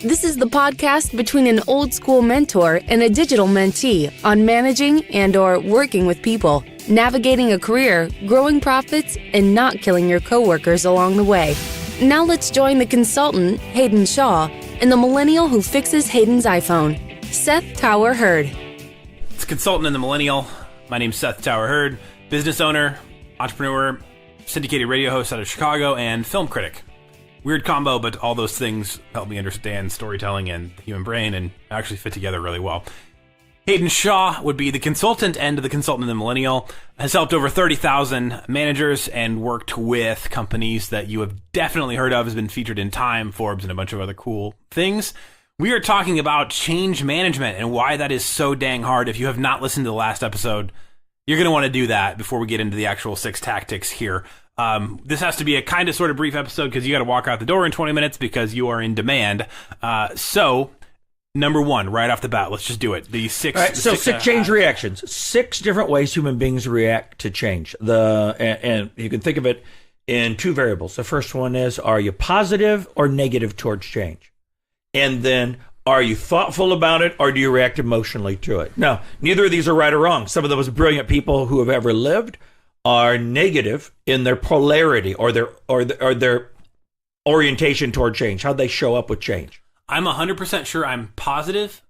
This is the podcast between an old school mentor and a digital mentee on managing and/or working with people, navigating a career, growing profits, and not killing your coworkers along the way. Now let's join the consultant, Haydn Shaw, and the millennial who fixes Haydn's iPhone, Seth Tower Hurd. It's Consultant and the Millennial. My name's Seth Tower Hurd, business owner, entrepreneur, syndicated radio host out of Chicago, and film critic. Weird combo, but all those things help me understand storytelling and the human brain and actually fit together really well. Haydn Shaw would be the consultant and the consultant and the millennial. Has helped over 30,000 managers and worked with companies that you have definitely heard of. Has been featured in Time, Forbes, and a bunch of other cool things. We are talking about change management and why that is so dang hard. If you have not listened to the last episode, you're going to want to do that before we get into the actual 6 tactics here. This has to be a kind of sort of brief episode because you got to walk out the door in 20 minutes because you are in demand. So, number one, right off the bat, let's just do it. The six. All right, so six change reactions. 6 different ways human beings react to change. And you can think of it in 2 variables. The first one is, are you positive or negative towards change? And then, are you thoughtful about it or do you react emotionally to it? Now, neither of these are right or wrong. Some of the most brilliant people who have ever lived are negative in their polarity or their orientation toward change, how they show up with change. I'm 100% sure I'm positive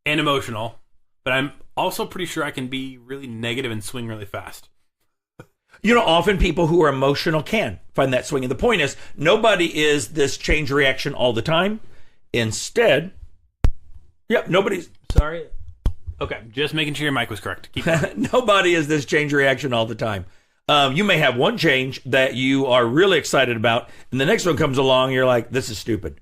and emotional, but I'm also pretty sure I can be really negative and swing really fast. You know, often people who are emotional can find that swing. And the point is, nobody is this change reaction all the time. Instead, nobody's... Sorry. Okay, just making sure your mic was correct. Keep going. Nobody is this change reaction all the time. You may have one change that you are really excited about, and the next one comes along, and you're like, this is stupid.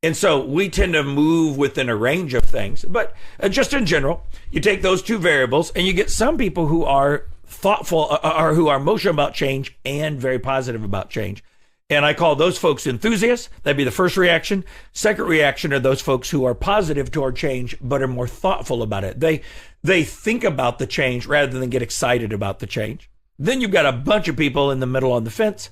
And so we tend to move within a range of things. But just in general, you take those 2 variables, and you get some people who are thoughtful, or who are emotional about change and very positive about change. And I call those folks enthusiasts. That'd be the first reaction. Second reaction are those folks who are positive toward change, but are more thoughtful about it. They think about the change rather than get excited about the change. Then you've got a bunch of people in the middle on the fence.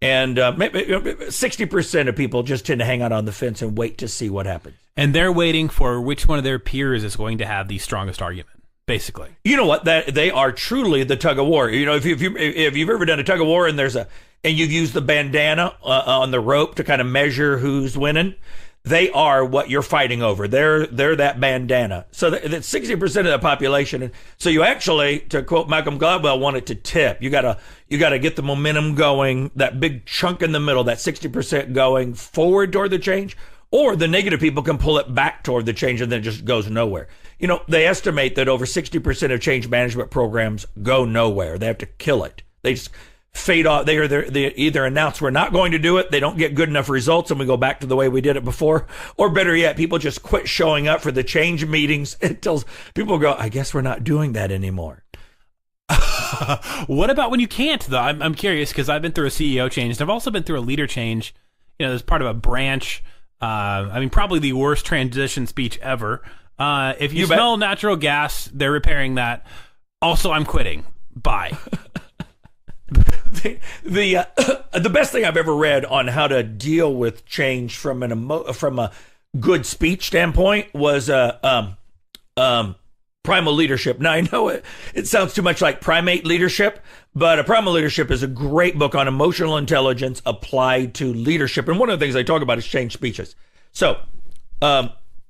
And maybe 60% of people just tend to hang out on the fence and wait to see what happens. And they're waiting for which one of their peers is going to have the strongest argument, basically. You know what? They are truly the tug of war. You know, if you've ever done a tug of war and you've used the bandana on the rope to kind of measure who's winning, they are what you're fighting over. They're that bandana. So that's 60% of the population. And so you actually, to quote Malcolm Gladwell, want it to tip. You gotta get the momentum going, that big chunk in the middle, that 60% going forward toward the change, or the negative people can pull it back toward the change and then it just goes nowhere. You know, they estimate that over 60% of change management programs go nowhere. They have to kill it. They just fade off. They either announce we're not going to do it, they don't get good enough results, and we go back to the way we did it before, or better yet, people just quit showing up for the change meetings until people go, I guess we're not doing that anymore. What about when you can't, though? I'm curious because I've been through a CEO change, and I've also been through a leader change, you know, as part of a branch. Probably the worst transition speech ever. If you smell natural gas, they're repairing that. Also, I'm quitting. Bye. The best thing I've ever read on how to deal with change from a good speech standpoint was primal leadership. Now I know it sounds too much like primate leadership, but a primal leadership is a great book on emotional intelligence applied to leadership. And one of the things I talk about is change speeches. So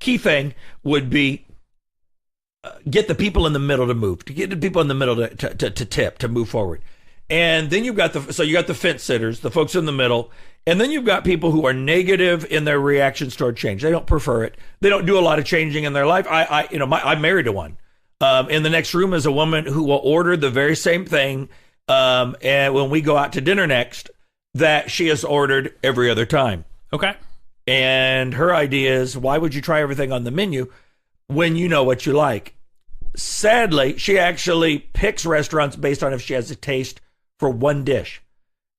key thing would be get the people in the middle to move, to get the people in the middle to tip, to move forward. And then you got the fence sitters, the folks in the middle, and then you've got people who are negative in their reactions toward change. They don't prefer it. They don't do a lot of changing in their life. I'm married to one. In the next room is a woman who will order the very same thing, and when we go out to dinner next, that she has ordered every other time. Okay. And her idea is, why would you try everything on the menu when you know what you like? Sadly, she actually picks restaurants based on if she has a taste for one dish.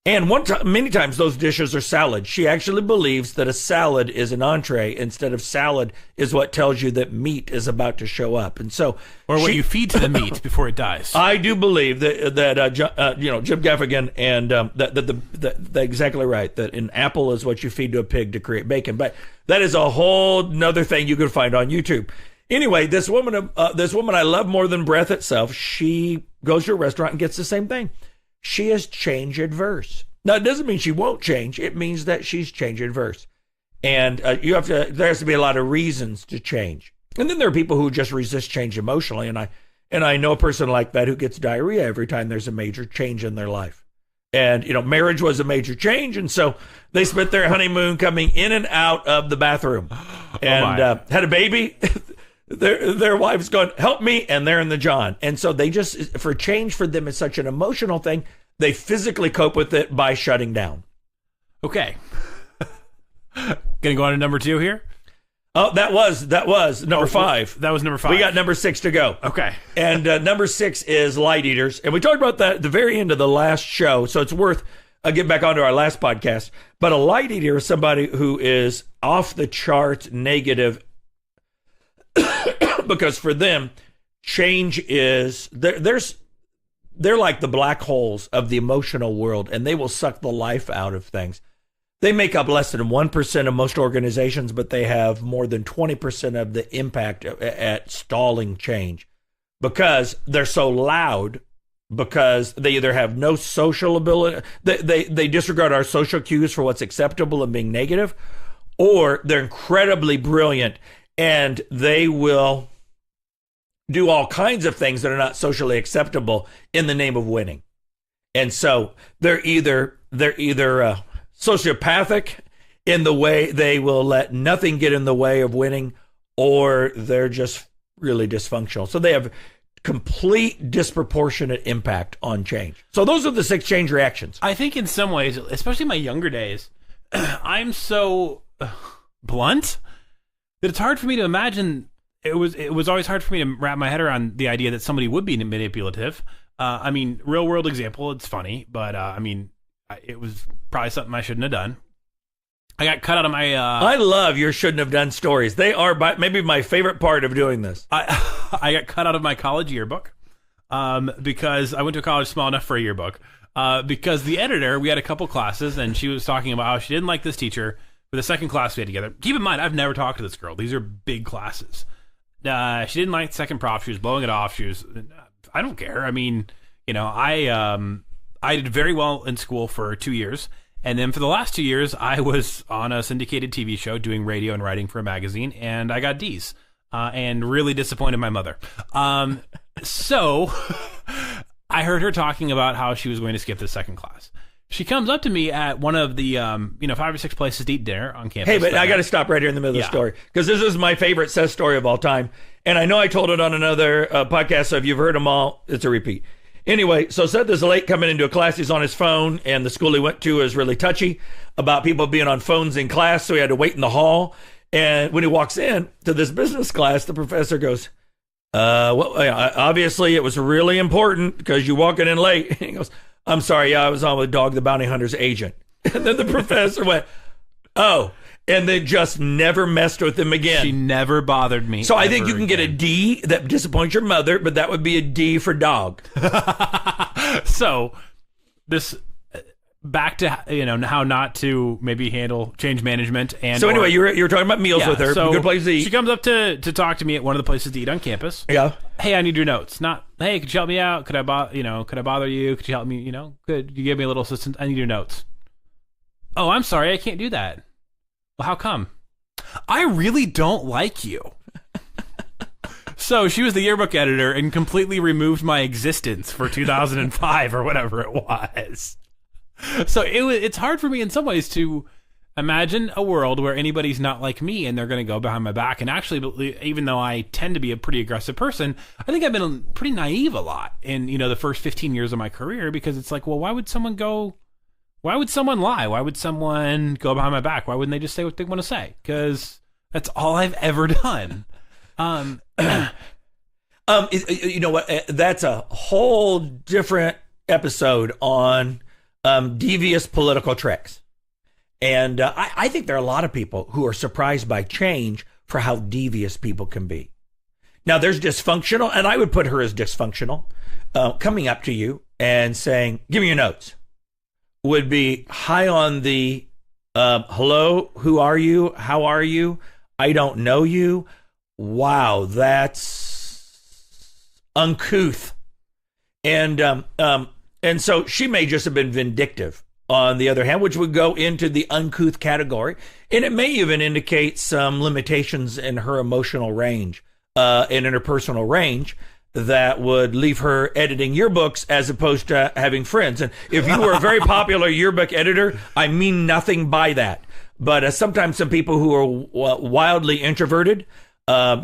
And many times those dishes are salad. She actually believes that a salad is an entree instead of salad is what tells you that meat is about to show up. And so, or what you feed to the meat before it dies. I do believe that Jim Gaffigan and that exactly right. That an apple is what you feed to a pig to create bacon. But that is a whole nother thing you can find on YouTube. Anyway, this woman I love more than breath itself. She goes to a restaurant and gets the same thing. She is change adverse. Now, it doesn't mean she won't change. It means that she's change adverse. And there has to be a lot of reasons to change. And then there are people who just resist change emotionally. And I know a person like that who gets diarrhea every time there's a major change in their life. And, marriage was a major change. And so they spent their honeymoon coming in and out of the bathroom and had a baby. Their wife's going, help me, and they're in the John. And so they just, for change for them is such an emotional thing, they physically cope with it by shutting down. Okay. Gonna go on to number 2 here? Oh, that was number 5. That was number 5. We got number 6 to go. Okay. And number 6 is light eaters. And we talked about that at the very end of the last show, so it's worth getting back onto our last podcast. But a light eater is somebody who is off the charts negative because for them, change is they're like the black holes of the emotional world, and they will suck the life out of things. They make up less than 1% of most organizations, but they have more than 20% of the impact at stalling change because they're so loud, because they either have no social ability, they disregard our social cues for what's acceptable and being negative, or they're incredibly brilliant and they will do all kinds of things that are not socially acceptable in the name of winning. And so they're either sociopathic in the way they will let nothing get in the way of winning, or they're just really dysfunctional. So they have complete disproportionate impact on change. So those are the 6 change reactions. I think in some ways, especially in my younger days, I'm so blunt that it's hard for me to imagine. It was always hard for me to wrap my head around the idea that somebody would be manipulative. I mean, real world example, it's funny, but it was probably something I shouldn't have done. I got cut out of my... I love your shouldn't have done stories. They are maybe my favorite part of doing this. I got cut out of my college yearbook because I went to a college small enough for a yearbook. Because the editor, we had a couple classes, and she was talking about how she didn't like this teacher for the second class we had together. Keep in mind, I've never talked to this girl. These are big classes. She didn't like the second prop. She was blowing it off. I don't care. I mean, I did very well in school for 2 years. And then for the last 2 years, I was on a syndicated TV show doing radio and writing for a magazine, and I got D's and really disappointed my mother. So I heard her talking about how she was going to skip the second class. She comes up to me at one of the 5 or 6 places to eat dinner on campus. Hey, but I got to stop right here in the middle of the story, because this is my favorite Seth story of all time. And I know I told it on another podcast, so if you've heard them all, it's a repeat. Anyway, so Seth is late coming into a class. He's on his phone, and the school he went to is really touchy about people being on phones in class, so he had to wait in the hall. And when he walks in to this business class, the professor goes, obviously it was really important because you're walking in late. And he goes, I'm sorry, yeah, I was on with Dog the Bounty Hunter's agent. And then the professor went, oh, and then just never messed with him again. She never bothered me. So I think you can get a D that disappoints your mother, but that would be a D for dog. So this back to how not to maybe handle change management. And so anyway, you were talking about meals with her. So good place to eat. She comes up to talk to me at one of the places to eat on campus. Yeah. Hey, I need your notes. Not, hey, could you help me out? Could I bother you? Could you help me? Could you give me a little assistance? I need your notes. Oh, I'm sorry, I can't do that. Well, how come? I really don't like you. So she was the yearbook editor and completely removed my existence for 2005 or whatever it was. So it's hard for me in some ways to imagine a world where anybody's not like me and they're going to go behind my back. And actually, even though I tend to be a pretty aggressive person, I think I've been pretty naive a lot in the first 15 years of my career, because it's like, well, why would someone lie? Why would someone go behind my back? Why wouldn't they just say what they want to say? Because that's all I've ever done. You know what? That's a whole different episode on devious political tricks. And I think there are a lot of people who are surprised by change for how devious people can be. Now, there's dysfunctional, and I would put her as dysfunctional, coming up to you and saying, give me your notes, would be high on the, hello, who are you? How are you? I don't know you. Wow, that's uncouth. And so she may just have been vindictive, on the other hand, which would go into the uncouth category. And it may even indicate some limitations in her emotional range, and interpersonal range, that would leave her editing yearbooks as opposed to having friends. And if you were a very popular yearbook editor, I mean nothing by that. But sometimes some people who are wildly introverted, I've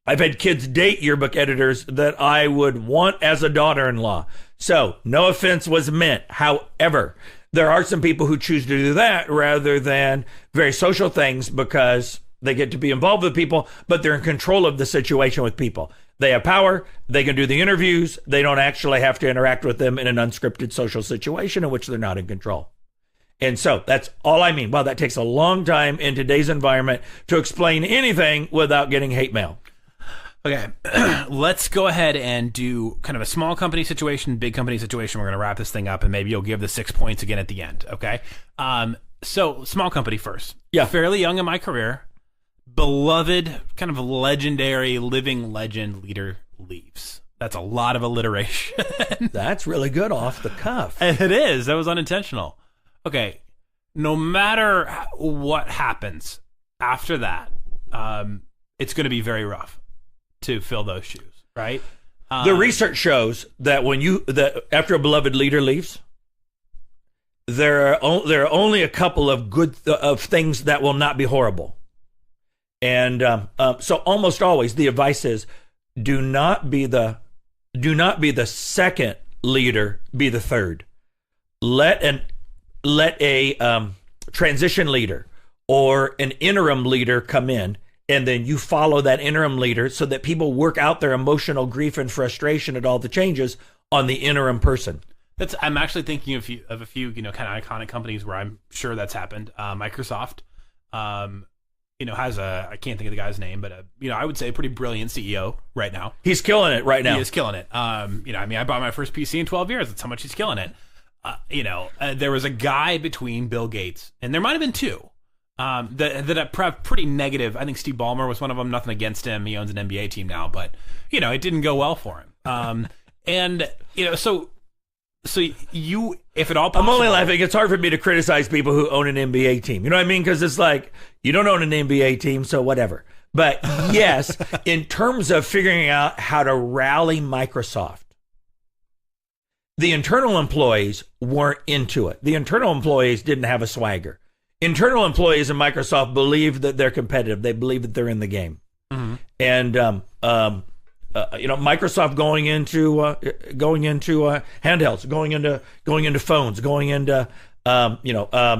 had kids date yearbook editors that I would want as a daughter-in-law. So no offense was meant. However, there are some people who choose to do that rather than very social things because they get to be involved with people, but they're in control of the situation with people. They have power. They can do the interviews. They don't actually have to interact with them in an unscripted social situation in which they're not in control. And so that's all I mean. Well, that takes a long time in today's environment to explain anything without getting hate mail. Okay, let's go ahead and do kind of a small company situation, big company situation. We're going to wrap this thing up, and maybe you'll give the 6 points again at the end, okay? So small company first. Yeah. Fairly young in my career. Beloved, kind of legendary, living legend leader leaves. That's a lot of alliteration. That's really good off the cuff. And it is. That was unintentional. Okay, no matter what happens after that, it's going to be very rough to fill those shoes, right? The research shows that after a beloved leader leaves, there are only a couple of of things that will not be horrible. And so almost always the advice is do not be the second leader, be the third. Let a transition leader or an interim leader come in, and then you follow that interim leader so that people work out their emotional grief and frustration at all the changes on the interim person. I'm actually thinking of a few kind of iconic companies where I'm sure that's happened. Microsoft, has I can't think of the guy's name, but I would say a pretty brilliant CEO right now. He's killing it right now. He is killing it. I bought my first PC in 12 years. That's how much he's killing it. There was a guy between Bill Gates, and there might have been two, that are pretty negative. I think Steve Ballmer was one of them. Nothing against him. He owns an NBA team now, but it didn't go well for him. So if at all possible, I'm only laughing. It's hard for me to criticize people who own an NBA team. You know what I mean? Because it's like, you don't own an NBA team, so whatever. But yes, in terms of figuring out how to rally Microsoft, the internal employees weren't into it. The internal employees didn't have a swagger. Internal employees in Microsoft believe that they're competitive. They believe that they're in the game. Mm-hmm. And Microsoft going into handhelds, going into phones, going into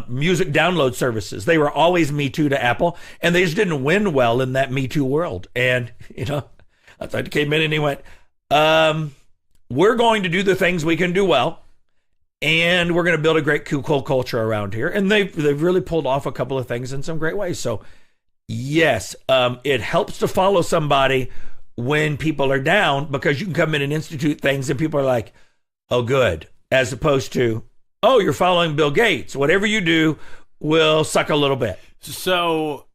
music download services. They were always Me Too to Apple, and they just didn't win well in that Me Too world. And outside came in and he went, we're going to do the things we can do well, and we're going to build a great cool culture around here. And they've really pulled off a couple of things in some great ways. So yes, it helps to follow somebody when people are down, because you can come in and institute things and people are like, oh, good, as opposed to, oh, you're following Bill Gates. Whatever you do will suck a little bit. So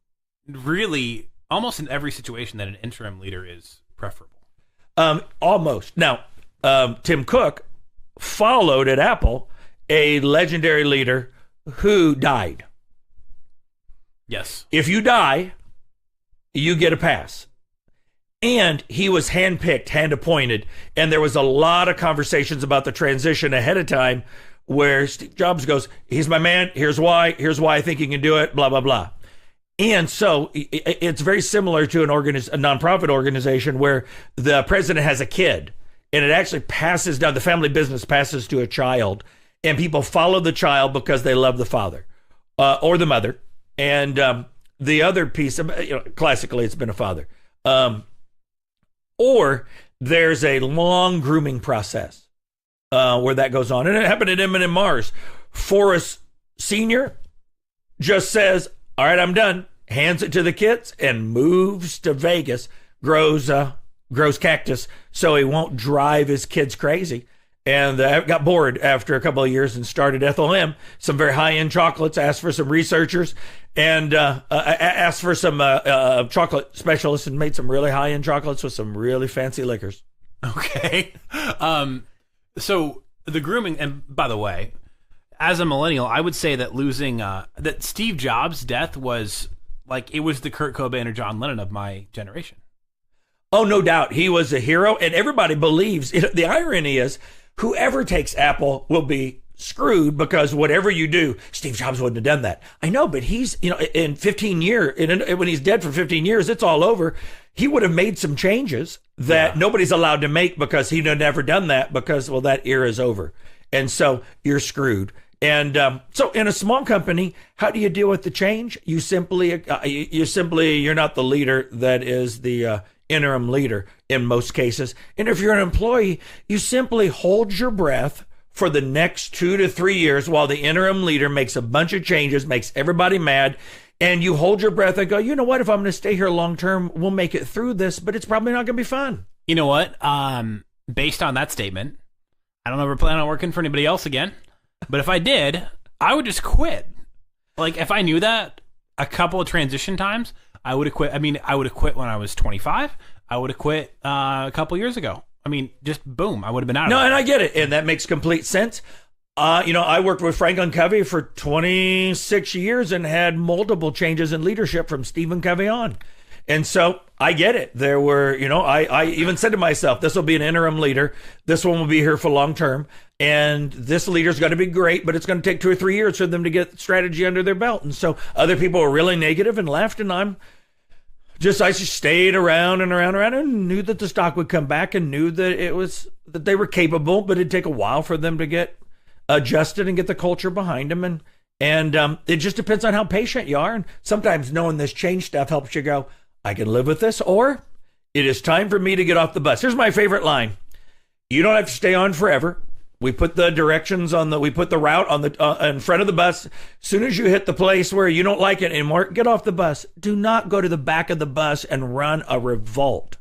really, almost in every situation that an interim leader is preferable. Almost. Now, Tim Cook followed at Apple a legendary leader who died. Yes. If you die, you get a pass. And he was handpicked, hand-appointed, and there was a lot of conversations about the transition ahead of time where Steve Jobs goes, he's my man, here's why I think he can do it, blah, blah, blah. And so it's very similar to a nonprofit organization where the president has a kid, and it actually passes down, the family business passes to a child, and people follow the child because they love the father or the mother. And the other piece, classically, it's been a father. Or there's a long grooming process where that goes on. And it happened at M&M Mars. Forrest Sr. just says, all right, I'm done. Hands it to the kids and moves to Vegas, grows cactus so he won't drive his kids crazy. And got bored after a couple of years and started Ethel M. Some very high-end chocolates, asked for some researchers, and asked for some chocolate specialists, and made some really high-end chocolates with some really fancy liquors. Okay. So the grooming, and by the way, as a millennial, I would say that losing, that Steve Jobs' death was like, it was the Kurt Cobain or John Lennon of my generation. Oh, no doubt. He was a hero, and everybody believes. The irony is, whoever takes Apple will be screwed because whatever you do, Steve Jobs wouldn't have done that. I know, but he's, in 15 years, when he's dead for 15 years, it's all over. He would have made some changes that nobody's allowed to make because he'd have never done that because, well, that era is over. And so you're screwed. And so in a small company, how do you deal with the change? You're not the leader that is the interim leader in most cases. And if you're an employee, you simply hold your breath for the next 2 to 3 years while the interim leader makes a bunch of changes, makes everybody mad, and you hold your breath and go, you know what, if I'm going to stay here long term, we'll make it through this, but it's probably not going to be fun. You know what? Based on that statement, I don't ever plan on working for anybody else again. But if I did, I would just quit. Like, if I knew that a couple of transition times, I would have quit. I mean, I would have quit when I was 25. I would have quit a couple years ago. I mean, just boom, I would have been out of it. No, and I get it. And that makes complete sense. I worked with Franklin Covey for 26 years and had multiple changes in leadership from Stephen Covey on. And so I get it. There were, I even said to myself, this will be an interim leader. This one will be here for long term. And this leader's going to be great, but it's going to take 2 or 3 years for them to get strategy under their belt. And so other people were really negative and left. And I just stayed around and knew that the stock would come back and knew that that they were capable, but it'd take a while for them to get adjusted and get the culture behind them. And it just depends on how patient you are. And sometimes knowing this change stuff helps you go, I can live with this, or it is time for me to get off the bus. Here's my favorite line. You don't have to stay on forever. We put the directions we put the route on in front of the bus. As soon as you hit the place where you don't like it anymore, get off the bus. Do not go to the back of the bus and run a revolt.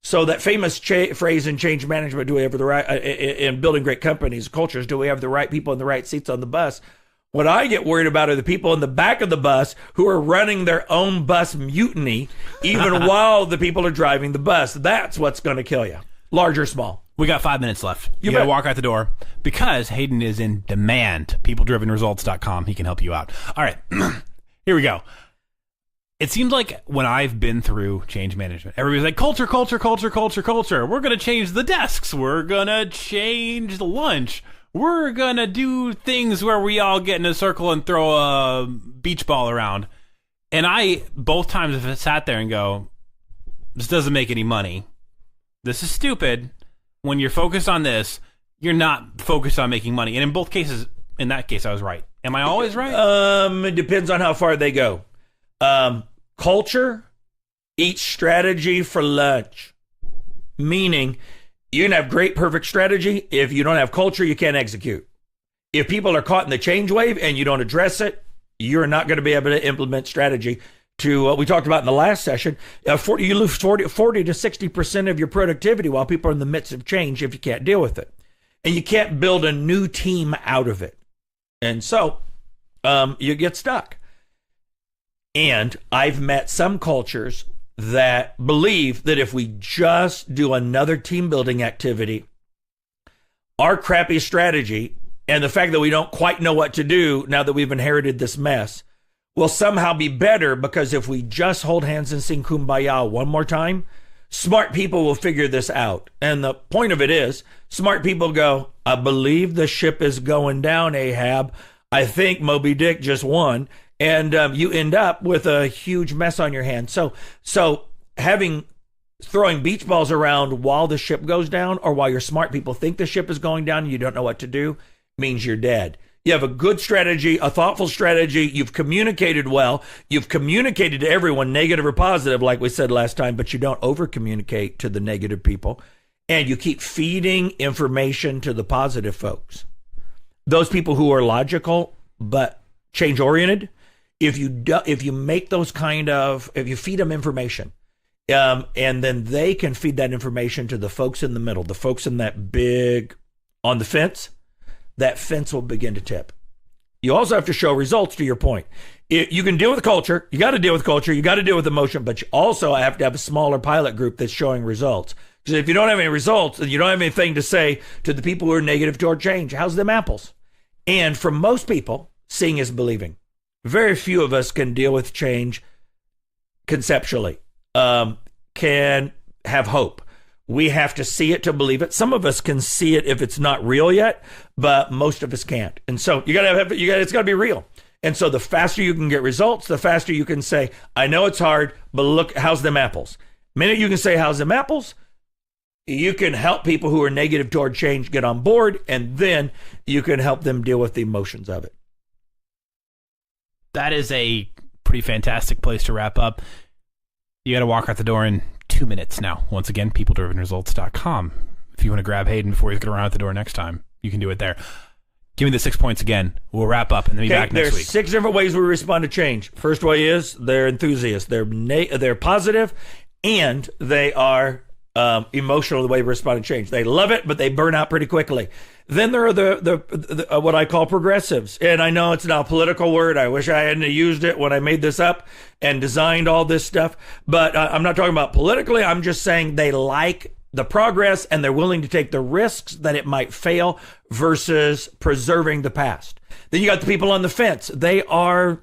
So that famous phrase in change management, do we have the right, in building great companies, cultures, do we have the right people in the right seats on the bus? What I get worried about are the people in the back of the bus who are running their own bus mutiny, even while the people are driving the bus. That's what's going to kill you, large or small. We got 5 minutes left. You got to walk out the door because Haydn is in demand. PeopleDrivenResults.com. He can help you out. All right. Here we go. It seems like when I've been through change management, everybody's like, culture, culture, culture, culture, culture. We're going to change the desks. We're going to change the lunch. We're going to do things where we all get in a circle and throw a beach ball around. And I, both times, have sat there and go, this doesn't make any money. This is stupid. When you're focused on this, you're not focused on making money. And in both cases, in that case, I was right. Am I always right? It depends on how far they go. Culture eats strategy for lunch. Meaning, you can have great, perfect strategy. If you don't have culture, you can't execute. If people are caught in the change wave and you don't address it, you're not going to be able to implement strategy. To what we talked about in the last session, you lose 40 to 60% of your productivity while people are in the midst of change if you can't deal with it. And you can't build a new team out of it. And so you get stuck. And I've met some cultures that believe that if we just do another team building activity, our crappy strategy and the fact that we don't quite know what to do now that we've inherited this mess will somehow be better, because if we just hold hands and sing Kumbaya one more time, smart people will figure this out. And the point of it is, smart people go, I believe the ship is going down, Ahab. I think Moby Dick just won. And you end up with a huge mess on your hands. So throwing beach balls around while the ship goes down, or while your smart people think the ship is going down and you don't know what to do, means you're dead. You have a good strategy, a thoughtful strategy. You've communicated well. You've communicated to everyone, negative or positive, like we said last time, but you don't over-communicate to the negative people. and you keep feeding information to the positive folks, those people who are logical but change oriented, if you make those if you feed them information, and then they can feed that information to the folks in the middle, the folks in that big on the fence, that fence will begin to tip. You also have to show results, to your point. You can deal with culture. You got to deal with culture. You got to deal with emotion, but you also have to have a smaller pilot group that's showing results. Because if you don't have any results, and you don't have anything to say to the people who are negative toward change, how's them apples? And for most people, seeing is believing. Very few of us can deal with change conceptually, can have hope. We have to see it to believe it. Some of us can see it if it's not real yet, but most of us can't. And so it's got to be real. And so the faster you can get results, the faster you can say, I know it's hard, but look, how's them apples? The minute you can say, how's them apples? You can help people who are negative toward change get on board, and then you can help them deal with the emotions of it. That is a pretty fantastic place to wrap up. You got to walk out the door in 2 minutes now. Once again, peopledrivenresults.com. If you want to grab Haydn before he's going to run out the door next time, you can do it there. Give me the 6 points again. We'll wrap up and then be back next week. There's 6 different ways we respond to change. First way is they're enthusiasts. They're positive, and they are emotional the way we respond to change. They love it, but they burn out pretty quickly. Then there are the what I call progressives. And I know it's now a political word. I wish I hadn't used it when I made this up and designed all this stuff. But I'm not talking about politically. I'm just saying they like the progress and they're willing to take the risks that it might fail versus preserving the past. Then you got the people on the fence. They are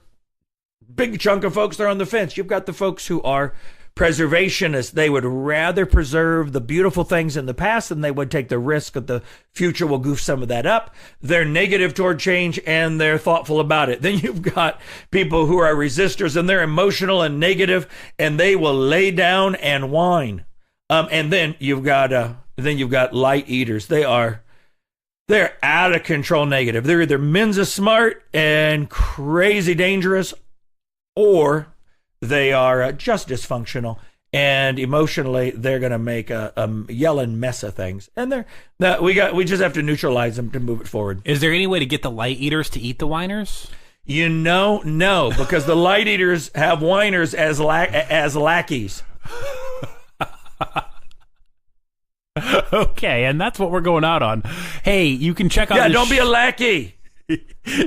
big chunk of folks that are on the fence. You've got the folks who are preservationists. They would rather preserve the beautiful things in the past than they would take the risk that the future will goof some of that up. They're negative toward change and they're thoughtful about it. Then you've got people who are resistors and they're emotional and negative and they will lay down and whine. And then you've got light eaters. They're out of control negative. They're either Mensa smart and crazy dangerous, or they are just dysfunctional, and emotionally they're going to make a yelling mess of things. And we just have to neutralize them to move it forward. Is there any way to get the light eaters to eat the whiners? No, because the light eaters have whiners as lackeys. Okay, and that's what we're going out on. Hey, you can check out... Yeah, don't be a lackey.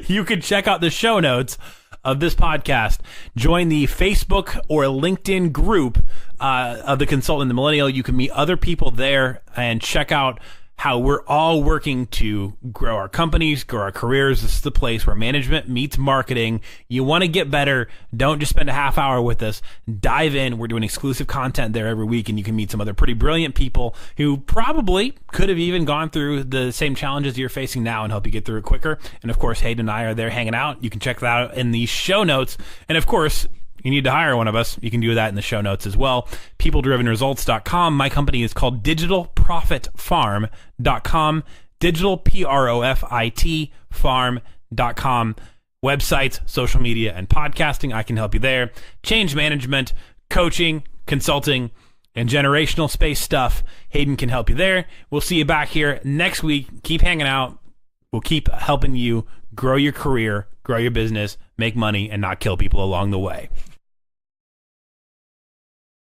You can check out the show notes of this podcast. Join the Facebook or LinkedIn group of the Consultant and the Millennial. You can meet other people there and check out how we're all working to grow our companies, grow our careers. This is the place where management meets marketing. You want to get better. Don't just spend a half hour with us. Dive in. We're doing exclusive content there every week, and you can meet some other pretty brilliant people who probably could have even gone through the same challenges you're facing now and help you get through it quicker. And of course, Haydn and I are there hanging out. You can check that out in the show notes. And of course, you need to hire one of us. You can do that in the show notes as well. peopledrivenresults.com. My company is called digitalprofitfarm.com. Digital, PROFIT, farm.com. Websites, social media, and podcasting. I can help you there. Change management, coaching, consulting, and generational space stuff. Haydn can help you there. We'll see you back here next week. Keep hanging out. We'll keep helping you grow your career, grow your business, make money, and not kill people along the way.